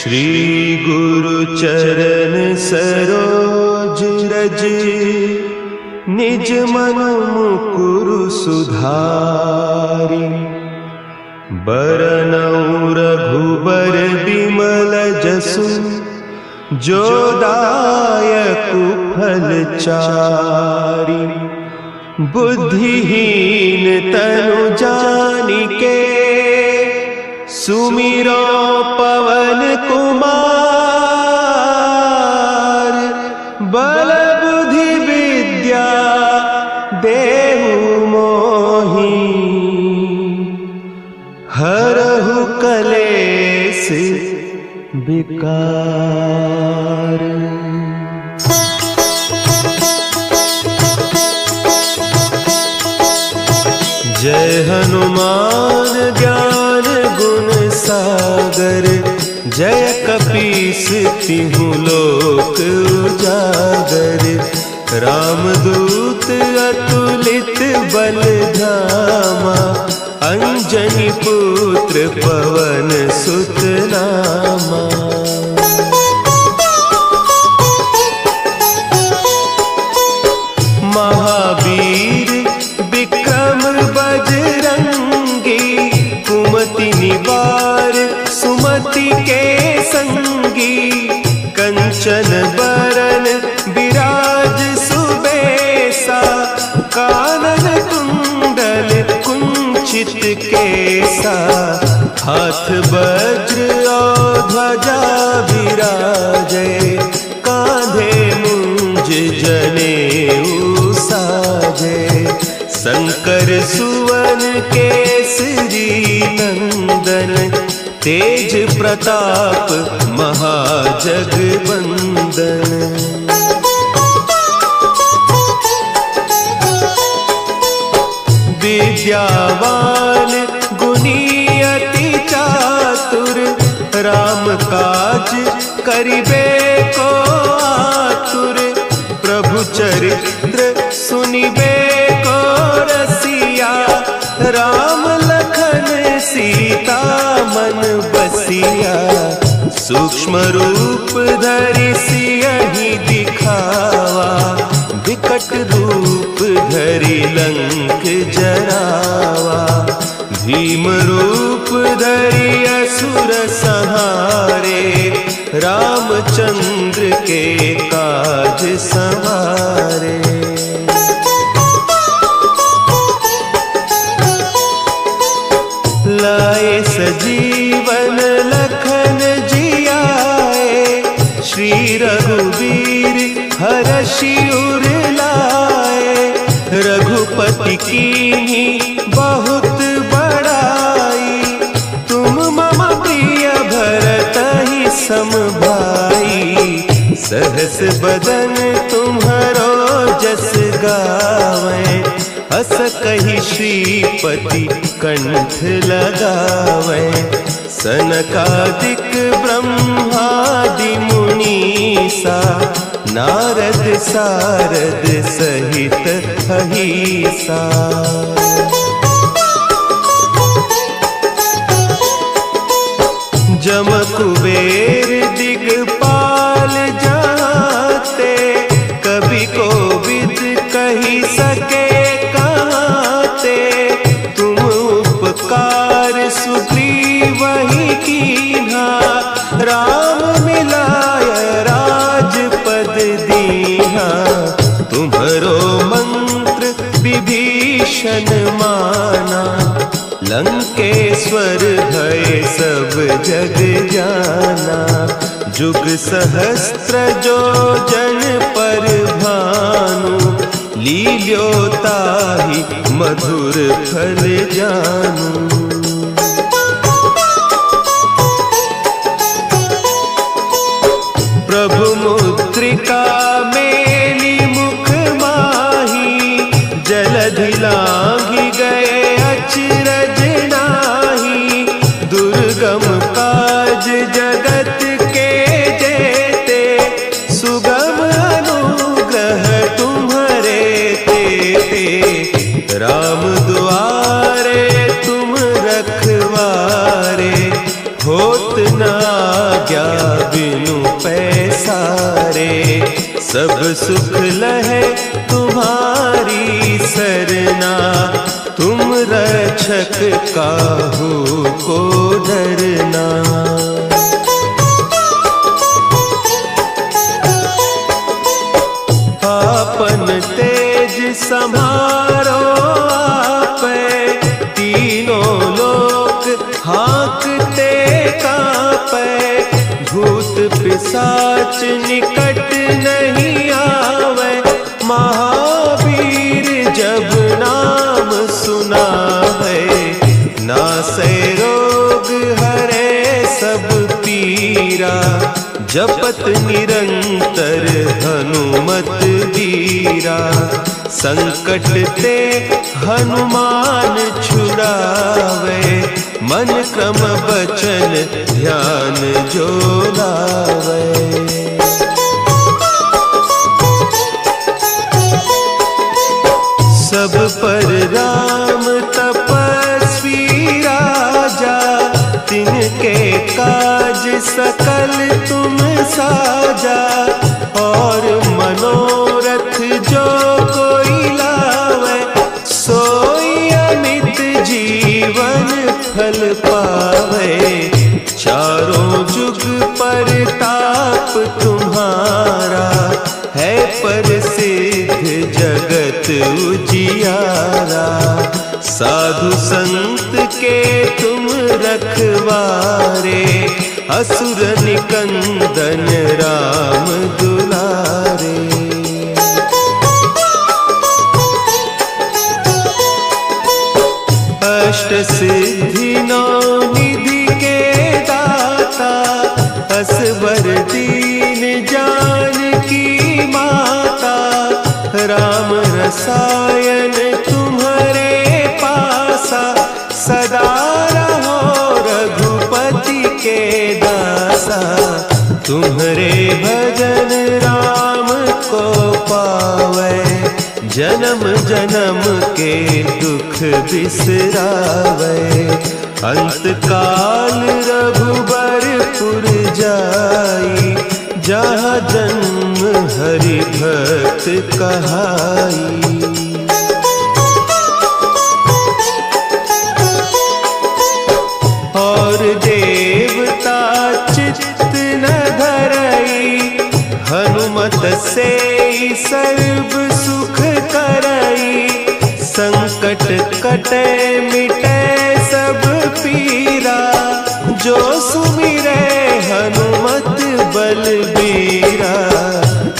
श्री गुरु चरण सरोज रज, निज मन मुकुरु सुधारि। बरनउँ रघुबर बिमल जसु, जो दायकु फल चारि। बुद्धिहीन तनु जानिके, सुमिरो पवन कुमार। बल बुद्धि विद्या देहु मोहि, हरहु कलेस विकार। जय हनुमान ज्ञान गुण सागर, जय कपीस तिहु लोक उजागर। रामदूत अतुलित बल धामा, अंजनी पुत्र पवन सुत नामा। महावीर विक्रम बजरंगी, कुमति निवार सुमति के संगी। कंचन बरन विराज सुबेसा, कानन कुंडल कुंचित केसा। हाथ वज्र और ध्वजा विराजे, कांधे मुंज जनेऊ साजे। शंकर सुवन केसरी नंदन, तेज प्रताप महाजगवंदन। विद्यावान गुणी अति चातुर, राम काज करिबे को आतुर। प्रभु चरित्र सुनिबे को रसिया, राम लखन सीता मन बसिया। सूक्ष्म रूप धरि सियहि दिखावा, विकट रूप धरि लंक जरावा। भीम रूप धरि असुर संहारे, रामचंद्र के काज सवारे। लाए सजीवन लखन जियाए, श्री रघुवीर हरषि उर लाए। रघुपति कीन्ही बहुत बड़ाई, तुम मम प्रिय भरतहि सम भाई। सहस बदन तुम्हरो जस गावें, हस कहि श्रीपति कंठ लगावें। सनकादिक ब्रह्मादि मुनीसा, नारद सारद सहित अहीसा। जम कुबेर दिगपाल जाते, कवि कोविद कहि सके कहते। तुम उपकार सुग्रीवहि कीन्हा, राम मिलाय राजपद दीन्हा। तुम्हरो मंत्र विभीषण माना, लंकेश्वर भय सब जग जाना। जुग सहस्त्र जो जन पर भानु, लील्योताहि मधुर फल जानू। प्रभु मुद्रिका मेली मुख माही, जलधि लांघि गए अचरज नाही। दुर्गम काज जगत के जेते, सुगम अनुग्रह तुम्हरे तेते। राम दुआरे तुम रखवारे, होत न आज्ञा बिनु पैसारे। सब सुख लहे तुम्हारी सरना, तुम रक्षक काहू को डरना। आपन तेज संभारो आपे, तीनों लोक हाँकते कांपे। भूत पिशाच निकट नहीं आवे, महावीर जब नाम सुनावे। नासै रोग हरे सब पीरा, जपत निरंतर हनुमत बीरा। संकट ते हनुमान छुड़ावे, मन क्रम बचन ध्यान जो लावे। सब पर राम तपस्वी राजा, तिनके काज सकल तुम साजा। और मनोरथ जो कोई लावे, सोई अमित जीवन फल पावे। चारों जुग परताप तुम्हारा, है प्रसिद्ध जगत उजियारा। साधु संत के तुम रखवारे, असुर निकंदन राम दुलारे। अष्ट सिद्धि नौ निधि के दाता, असवर दीन जानकी माता। राम रसायन तुम्हारे पासा, सदा रहो रघुपति के दासा। तुम्हारे भजन राम को पावे, जन्म जन्म के दुख बिसरावे। अंत काल रघुबरपुर जाई, जहाँ जन्म हरि भक्त कहाई। और देवता चित्त न धरई, हनुमत से सर्व सुख करई। संकट कटे मिटे सब पीरा, जो सुमिरे हनुमत बलबीरा।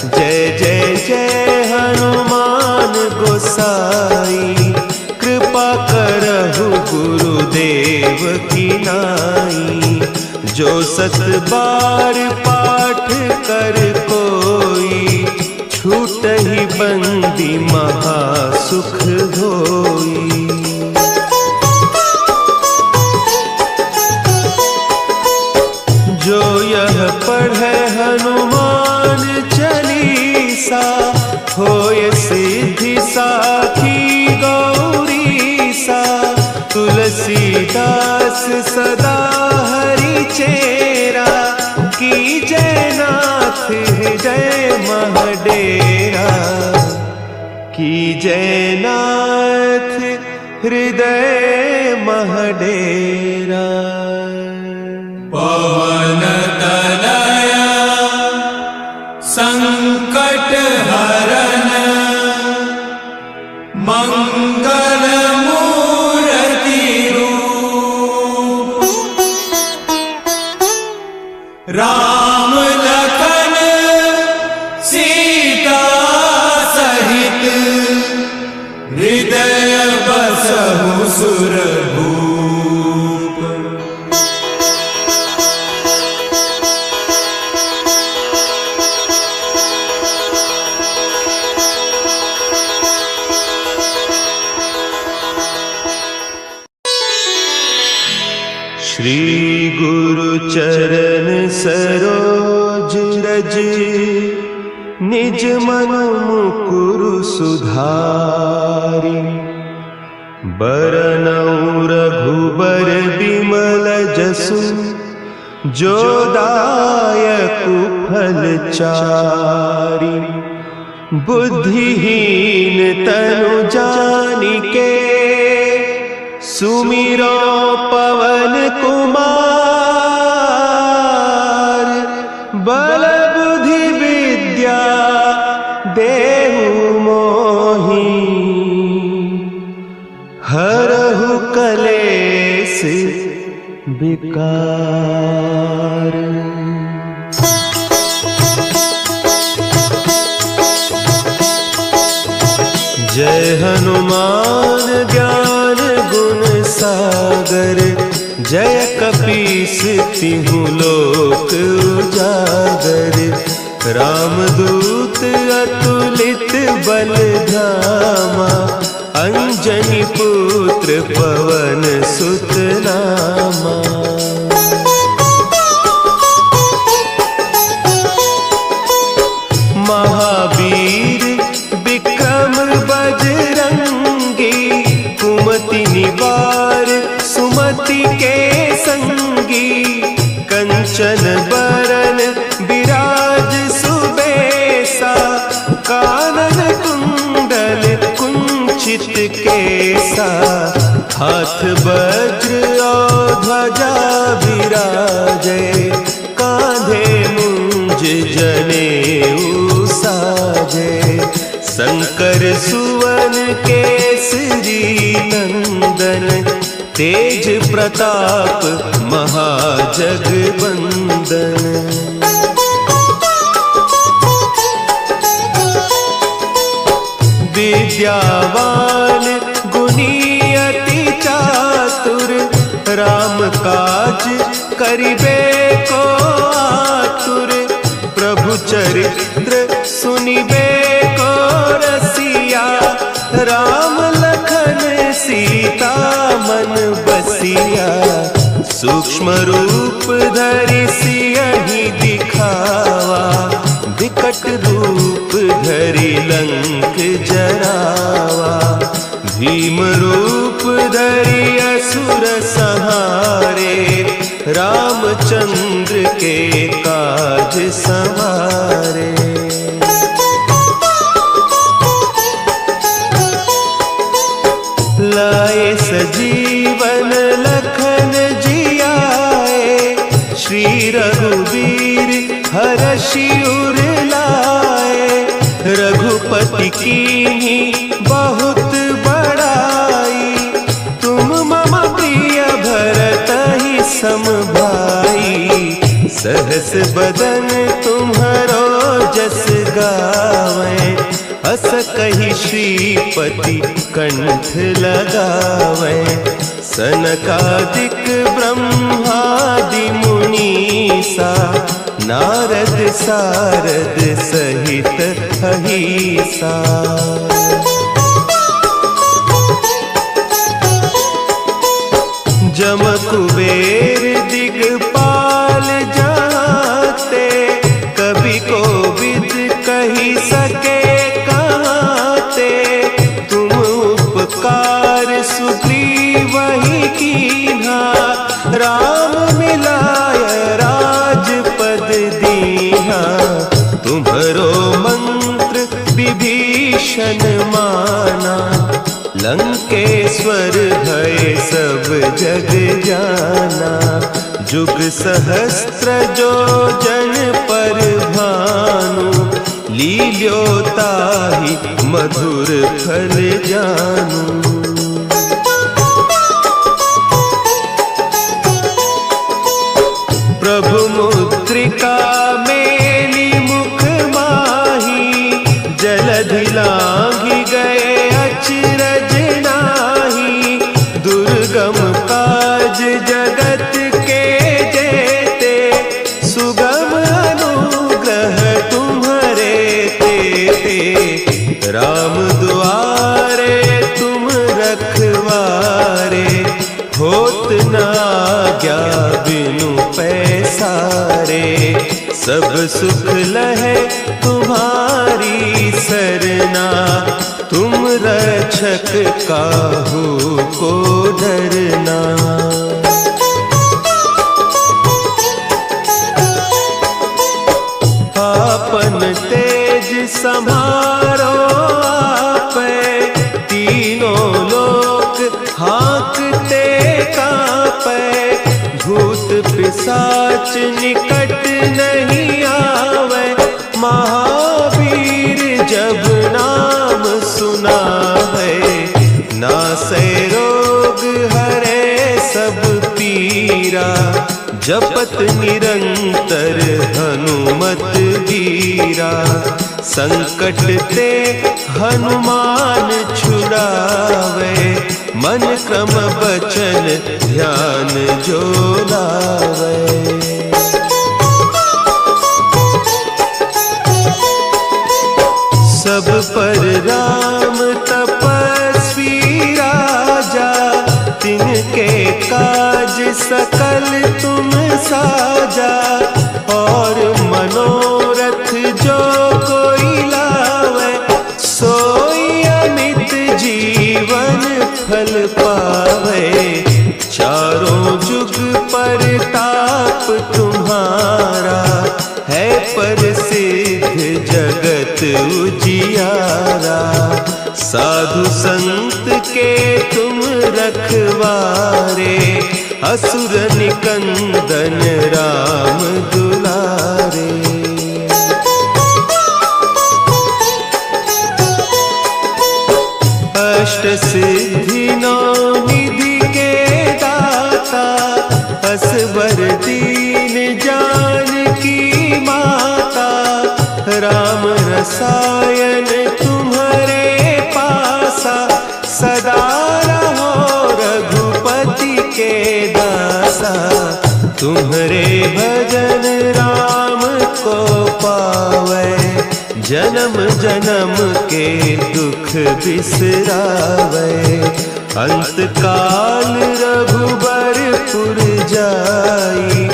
जय जय जय हनुमान गोसाई, कृपा करहु गुरुदेव की नाई। जो सत बार पाठ कर कोई, छूटहि बंदी महासुख होई। जो यह पढ़े हनुमान चालीसा, होय सिद्धि साखी गौरीसा। तुलसीदास सदा हरि चेरा, कीजय नाथ हृदय महडेरा। कीजय नाथ हृदय महडेरा। पवन तनया संकट हरन, मंगल मूर्ति रूप। राम लखन सीता सहित, हृदय बसहु सुरभूप। श्री गुरु चरण सरोज रज, निज मन मुकुरु सुधारि। बरनउँ रघुबर बिमल जसु, जो दायक फलचारी। बुद्धिहीन तनु जानिके सुमिरो पवन कुमार। बल बुद्धि विद्या देहु मोहि हरहु कलेस विकार। जय हनुमान ज्ञान गुण सागर। जय कपीस तिहु लोक उजागर। रामदूत अतुलित बल धामा। अंजनी पुत्र पवन सुत नामा। महावीर विक्रम बजरंगी। कुमति निवार सुमति के संगी। कंचन बरन विराज सुबेसा। कानन कुंडल कुंचित केसा। हाथ वज्र और ध्वजा विराजे। कांधे मुंज जनेऊ साजे। शंकर सुवन केसरी नंदन। तेज प्रताप महाजगवंदन। विद्यावान गुणी अति चातुर। राम काज करिबे को आतुर। प्रभु चरित्र सुनिबे को रसिया। राम लखन सीता मन बसिया। सूक्ष्म रूप धरि सियहि दिखावा। विकट रूप धरि लंक जरावा। भीम रूप धरि असुर संहारे। रामचंद्र के काज संवारे। लाए सजीवन लखन जियाए। श्री रघुवीर हरषि उर लाए। रघुपति कीन्ही बहुत बड़ाई। तुम मम प्रिय भरतहि सम भाई। सहस बदन तुम्हरो जस गावें। अस कहि श्रीपति कंठ लगावें। सनकादिक ब्रह्मादि मुनीसा। नारद सारद सहित अहीसा। जम कुबेर दिगपाल जाते। कवि कोविद कही सके कहते। तुम उपकार सुग्रीवहि कीन्हा। राम मिलाय राजपद दीन्हा। तुम्हरो मंत्र विभीषण माना। लंकेश्वर भय सब जग जाना। जुग सहस्त्र जो जन पर भानु। लील्योताहि मधुर फल जानू। प्रभु मुद्रिका मेली मुख माही। जलधि लांघि गए अचरज नाही। दुर्गम काज जगत के जेते। सुगम अनुग्रह तुम्हरे तेते। राम दुआरे तुम रखवारे। होत न आज्ञा बिनु पैसारे। सब सुख लहे तुम्हारी सरना। तुम रक्षक काहू को डरना। सम्हारो आपै, तीनों लोक हाँकते कांपै। भूत पिशाच निकट नहीं आवे, महावीर जब नाम सुनावे। नासै रोग हरे सब पीरा, जपत निरंतर हनुमत वीरा। संकट ते हनुमान छुड़ावे, मन क्रम बचन ध्यान जो लावे। सब पर राम तपस्वी राजा, तिनके काज सकल तुम साजा। और मनोरथ जो कोई लावे, सोई अमित जीवन फल पावे। चारों जुग परताप तुम्हारा, है प्रसिद्ध जगत उजियारा। साधु संत के तुम रखवारे, असुर निकंदन राम दुलारे। अष्ट सिद्धि नौ निधि के दाता, असवर दीन जानकी माता। राम रसायन तुम्हारे पासा, सदा रहो रघुपति के दासा। तुम्हारे भजन राम को पावे, जन्म जन्म के दुख बिसरावे। अंत काल रघुबरपुर जाई,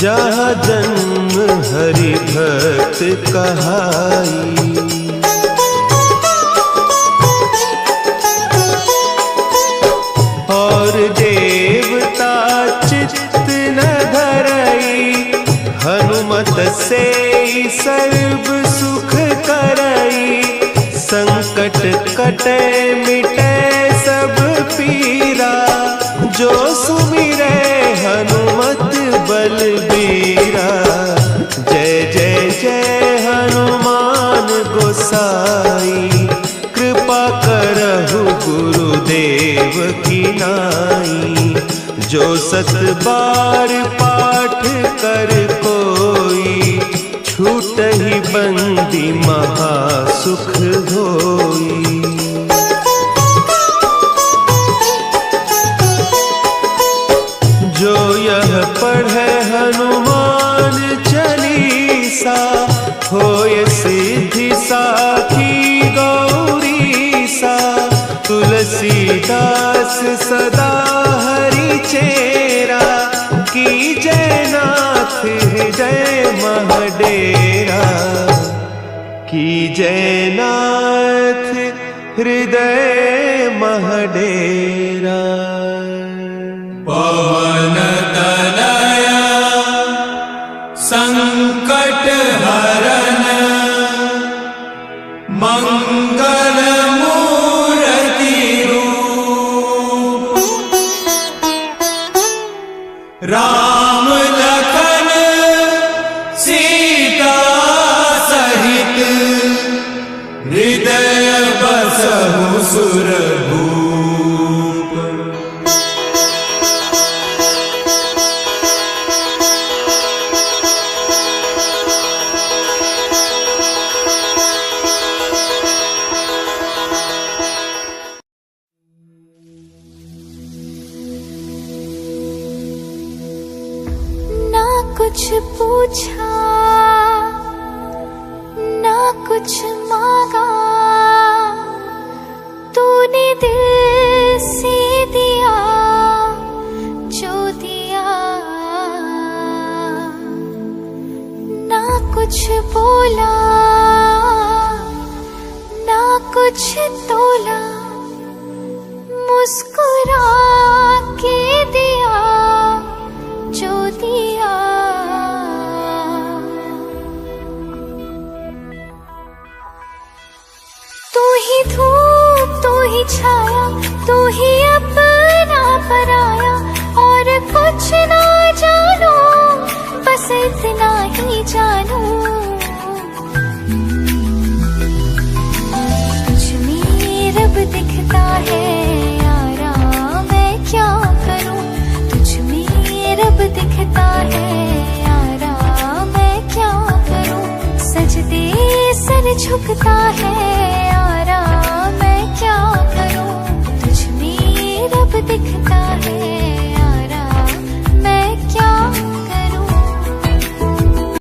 जहाँ जन्म हरि भक्त कहाई। और देवता चित्त न धरई, हनुमत से सर्व सुख करई। संकट कटे मिटे सब पीरा, जो सुमिरे हनुमत बलबीरा। जय जय जय हनुमान गोसाई, कृपा करहु गुरुदेव की नाई। जो सत बार पाठ कर कोई, छूटहि बंदी महासुख होई। जो यह पढ़े हनुमान चालीसा, होय सिद्धि साखी गौरीसा। तुलसीदास सदा हरि चेरा, की जयनाथ हृदय महडेरा। की जयनाथ हृदय महडेरा। पवन तनया संकट हरन, मंगल मूर्ति रूप। राम लखन सीता सहित, हृदय बसहु सुरभूप। कुछ पूछा ना कुछ मांगा, तूने दिल से दिया जो दिया। ना कुछ बोला ना कुछ तोला, मुस्कुरा के दिया जो दिया। छाया, तू ही अपना पराया, और कुछ ना जानो, बस इतना ही जानू। तुझ में रब दिखता है यारा, मैं क्या करूं। तुझ में रब दिखता है यारा, मैं क्या करूं। सजदे सर झुकता है